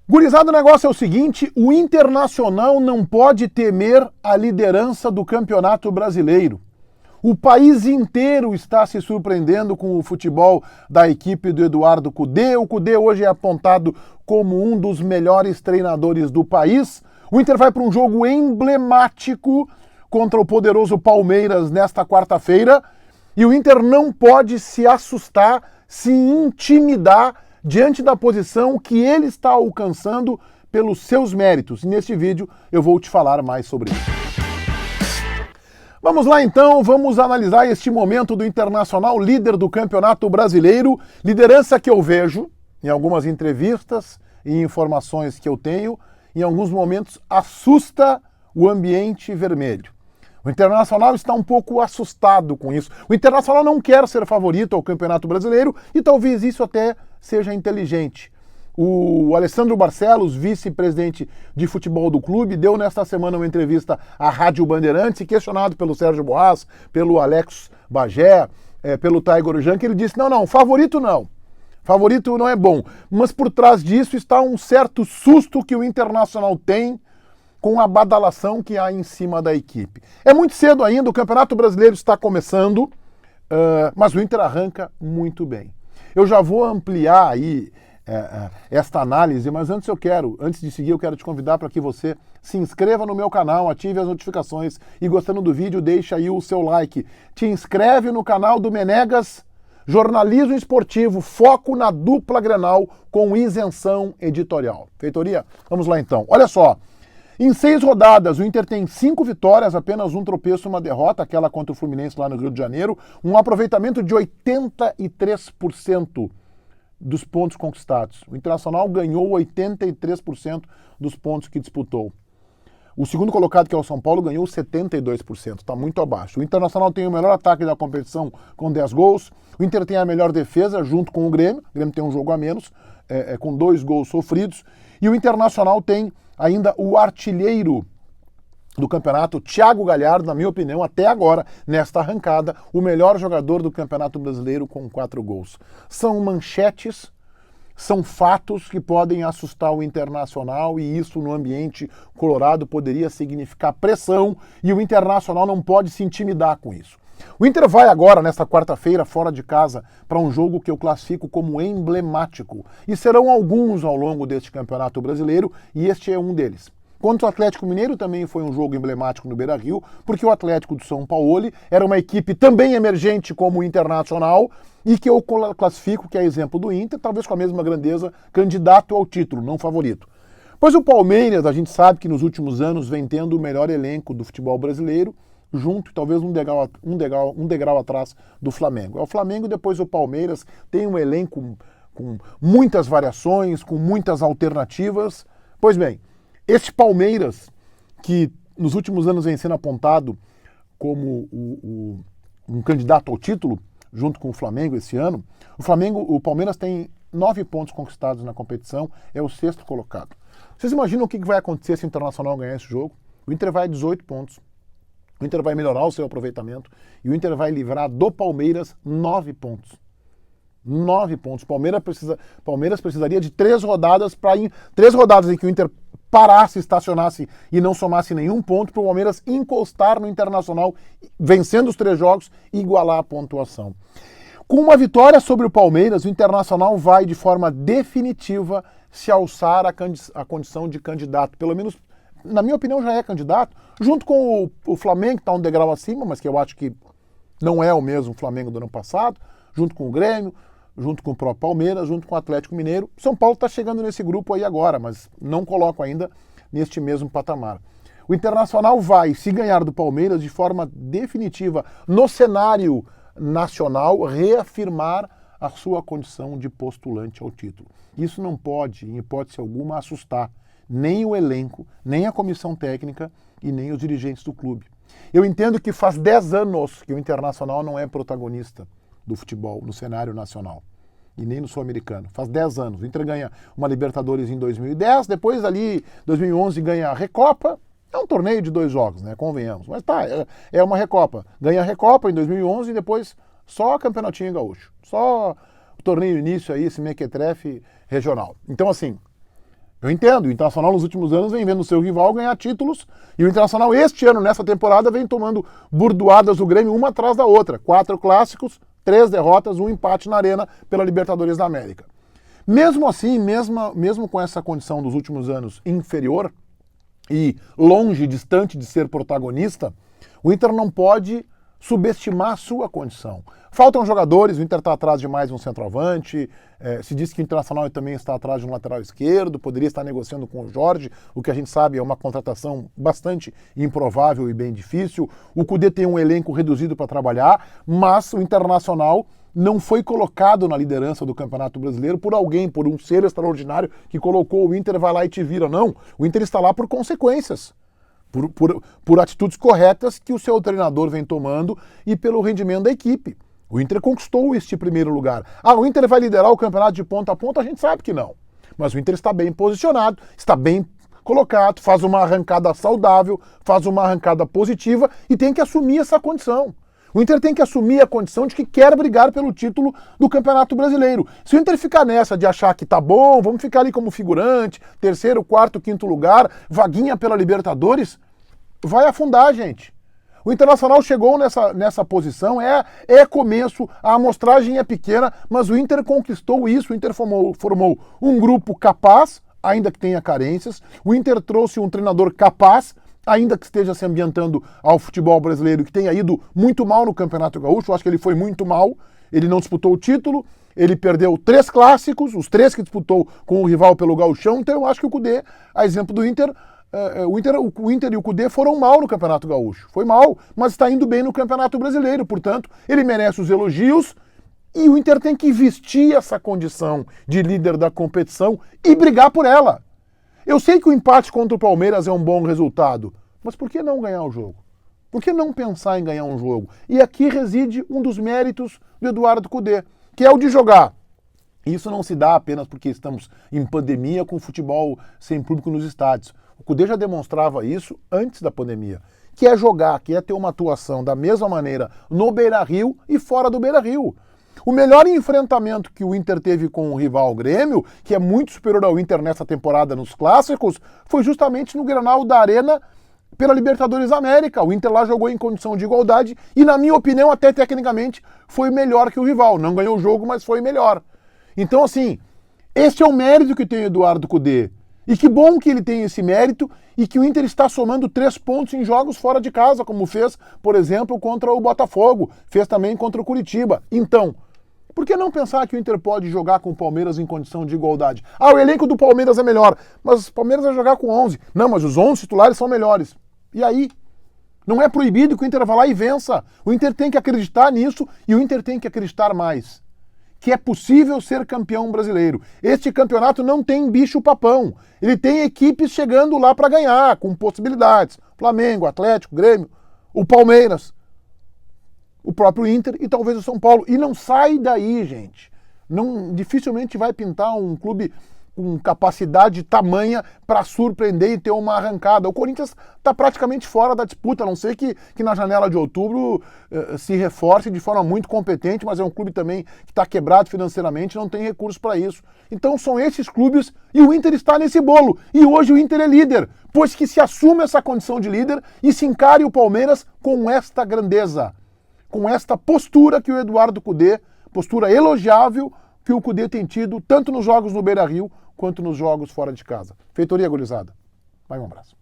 Gurizada, o negócio é o seguinte, o Internacional não pode temer a liderança do Campeonato Brasileiro. O país inteiro está se surpreendendo com o futebol da equipe do Eduardo Cudê. O Cudê hoje é apontado como um dos melhores treinadores do país. O Inter vai para um jogo emblemático contra o poderoso Palmeiras nesta quarta-feira. E o Inter não pode se assustar, se intimidar diante da posição que ele está alcançando pelos seus méritos. E neste vídeo eu vou te falar mais sobre isso. Vamos lá então, vamos analisar este momento do Internacional, líder do Campeonato Brasileiro, liderança que eu vejo em algumas entrevistas e informações que eu tenho, em alguns momentos assusta o ambiente vermelho. O Internacional está um pouco assustado com isso. O Internacional não quer ser favorito ao Campeonato Brasileiro e talvez isso até seja inteligente. O Alessandro Barcelos, vice-presidente de futebol do clube, deu nesta semana uma entrevista à Rádio Bandeirantes e questionado pelo Sérgio Boas, pelo Alex Bagé, pelo Taigor Jank, ele disse, não, favorito não. Favorito não é bom. Mas por trás disso está um certo susto que o Internacional tem com a badalação que há em cima da equipe. É muito cedo ainda, o Campeonato Brasileiro está começando, mas o Inter arranca muito bem. Eu já vou ampliar aí esta análise, mas antes de seguir, eu quero te convidar para que você se inscreva no meu canal, ative as notificações e, gostando do vídeo, deixa aí o seu like. Te inscreve no canal do Menegas, Jornalismo Esportivo, foco na dupla Grenal com isenção editorial. Feitoria, vamos lá então. Olha só, em 6 rodadas, o Inter tem 5 vitórias, apenas um tropeço e uma derrota, aquela contra o Fluminense lá no Rio de Janeiro, um aproveitamento de 83% dos pontos conquistados. O Internacional ganhou 83% dos pontos que disputou. O segundo colocado, que é o São Paulo, ganhou 72%, está muito abaixo. O Internacional tem o melhor ataque da competição com 10 gols. O Inter tem a melhor defesa junto com o Grêmio. O Grêmio tem um jogo a menos, com 2 gols sofridos. E o Internacional tem ainda o artilheiro do campeonato, Thiago Galhardo, na minha opinião, até agora, nesta arrancada, o melhor jogador do Campeonato Brasileiro com 4 gols. São manchetes, são fatos que podem assustar o Internacional e isso no ambiente colorado poderia significar pressão e o Internacional não pode se intimidar com isso. O Inter vai agora, nesta quarta-feira, fora de casa, para um jogo que eu classifico como emblemático. E serão alguns ao longo deste Campeonato Brasileiro e este é um deles. Contra o Atlético Mineiro também foi um jogo emblemático no Beira-Rio, porque o Atlético do São Paulo era uma equipe também emergente como o Internacional e que eu classifico, que é exemplo do Inter, talvez com a mesma grandeza, candidato ao título, não favorito. Pois o Palmeiras, a gente sabe que nos últimos anos vem tendo o melhor elenco do futebol brasileiro, junto, talvez um degrau atrás do Flamengo. É o Flamengo, depois o Palmeiras, tem um elenco com muitas variações, com muitas alternativas. Pois bem, este Palmeiras, que nos últimos anos vem sendo apontado como um candidato ao título, junto com o Flamengo esse ano, o Palmeiras tem 9 pontos conquistados na competição, é o 6º colocado. Vocês imaginam o que vai acontecer se o Internacional ganhar esse jogo? O Inter vai a 18 pontos. O Inter vai melhorar o seu aproveitamento e o Inter vai livrar do Palmeiras 9 pontos. 9 pontos. Palmeiras precisaria de 3 rodadas em que o Inter parasse, estacionasse e não somasse nenhum ponto para o Palmeiras encostar no Internacional, vencendo os 3 jogos e igualar a pontuação. Com uma vitória sobre o Palmeiras, o Internacional vai de forma definitiva se alçar a condição de candidato, pelo menos na minha opinião já é candidato, junto com o Flamengo, que está um degrau acima, mas que eu acho que não é o mesmo Flamengo do ano passado, junto com o Grêmio, junto com o próprio Palmeiras, junto com o Atlético Mineiro. São Paulo está chegando nesse grupo aí agora, mas não coloco ainda neste mesmo patamar. O Internacional vai, se ganhar do Palmeiras, de forma definitiva, no cenário nacional, reafirmar a sua condição de postulante ao título. Isso não pode, em hipótese alguma, assustar nem o elenco, nem a comissão técnica e nem os dirigentes do clube. Eu entendo que faz 10 anos que o Internacional não é protagonista do futebol no cenário nacional e nem no sul-americano. Faz 10 anos. O Inter ganha uma Libertadores em 2010, depois ali 2011 ganha a Recopa. É um torneio de 2 jogos, né? Convenhamos. Mas tá, é uma Recopa. Ganha a Recopa em 2011 e depois só Campeonatinho Gaúcho. Só o torneio início aí, esse mequetrefe regional. Então assim, Eu entendo, o Internacional nos últimos anos vem vendo o seu rival ganhar títulos, e o Internacional este ano, nessa temporada, vem tomando burdoadas do Grêmio uma atrás da outra. 4 clássicos, 3 derrotas, 1 empate na Arena pela Libertadores da América. Mesmo assim, mesmo com essa condição dos últimos anos inferior e longe, distante de ser protagonista, o Inter não pode subestimar a sua condição. Faltam jogadores, o Inter está atrás de mais um centroavante, se diz que o Internacional também está atrás de um lateral esquerdo, poderia estar negociando com o Jorge, o que a gente sabe é uma contratação bastante improvável e bem difícil. O Kudê tem um elenco reduzido para trabalhar, mas o Internacional não foi colocado na liderança do Campeonato Brasileiro por alguém, por um ser extraordinário que colocou o Inter, vai lá e te vira. Não, o Inter está lá por consequências. Por atitudes corretas que o seu treinador vem tomando e pelo rendimento da equipe. O Inter conquistou este primeiro lugar. O Inter vai liderar o campeonato de ponta a ponta? A gente sabe que não. Mas o Inter está bem posicionado, está bem colocado, faz uma arrancada saudável, faz uma arrancada positiva e tem que assumir essa condição. O Inter tem que assumir a condição de que quer brigar pelo título do Campeonato Brasileiro. Se o Inter ficar nessa de achar que tá bom, vamos ficar ali como figurante, terceiro, quarto, quinto lugar, vaguinha pela Libertadores, vai afundar, gente. O Internacional chegou nessa posição, é começo, a amostragem é pequena, mas o Inter conquistou isso, o Inter formou um grupo capaz, ainda que tenha carências, o Inter trouxe um treinador capaz, ainda que esteja se ambientando ao futebol brasileiro, que tenha ido muito mal no Campeonato Gaúcho. Eu acho que ele foi muito mal, ele não disputou o título, ele perdeu 3 clássicos, os 3 que disputou com o rival pelo Gauchão, então eu acho que o Kudê, a exemplo do Inter, o Inter e o Kudê foram mal no Campeonato Gaúcho, foi mal, mas está indo bem no Campeonato Brasileiro, portanto, ele merece os elogios, e o Inter tem que vestir essa condição de líder da competição e brigar por ela. Eu sei que o empate contra o Palmeiras é um bom resultado, mas por que não ganhar o jogo? Por que não pensar em ganhar um jogo? E aqui reside um dos méritos do Eduardo Kudê, que é o de jogar. Isso não se dá apenas porque estamos em pandemia com futebol sem público nos estádios. O Kudê já demonstrava isso antes da pandemia, que é jogar, que é ter uma atuação da mesma maneira no Beira-Rio e fora do Beira-Rio. O melhor enfrentamento que o Inter teve com o rival Grêmio, que é muito superior ao Inter nessa temporada nos clássicos, foi justamente no Grenal da Arena pela Libertadores da América. O Inter lá jogou em condição de igualdade e, na minha opinião, até tecnicamente, foi melhor que o rival. Não ganhou o jogo, mas foi melhor. Então, assim, esse é o mérito que tem o Eduardo Kudê. E que bom que ele tem esse mérito e que o Inter está somando 3 pontos em jogos fora de casa, como fez, por exemplo, contra o Botafogo, fez também contra o Curitiba. Então, por que não pensar que o Inter pode jogar com o Palmeiras em condição de igualdade? O elenco do Palmeiras é melhor, mas o Palmeiras vai jogar com 11. Não, mas os 11 titulares são melhores. E aí? Não é proibido que o Inter vá lá e vença. O Inter tem que acreditar nisso e o Inter tem que acreditar mais. Que é possível ser campeão brasileiro. Este campeonato não tem bicho-papão. Ele tem equipes chegando lá para ganhar, com possibilidades. Flamengo, Atlético, Grêmio, o Palmeiras, o próprio Inter e talvez o São Paulo. E não sai daí, gente. Dificilmente vai pintar um clube com capacidade tamanha para surpreender e ter uma arrancada. O Corinthians está praticamente fora da disputa, a não ser que na janela de outubro se reforce de forma muito competente, mas é um clube também que está quebrado financeiramente, não tem recursos para isso. Então são esses clubes e o Inter está nesse bolo. E hoje o Inter é líder, pois que se assume essa condição de líder e se encare o Palmeiras com esta grandeza, com esta postura que o Eduardo Kudê, postura elogiável que o Kudê tem tido tanto nos jogos no Beira-Rio quanto nos jogos fora de casa. Feitoria, gurizada. Vai, um abraço.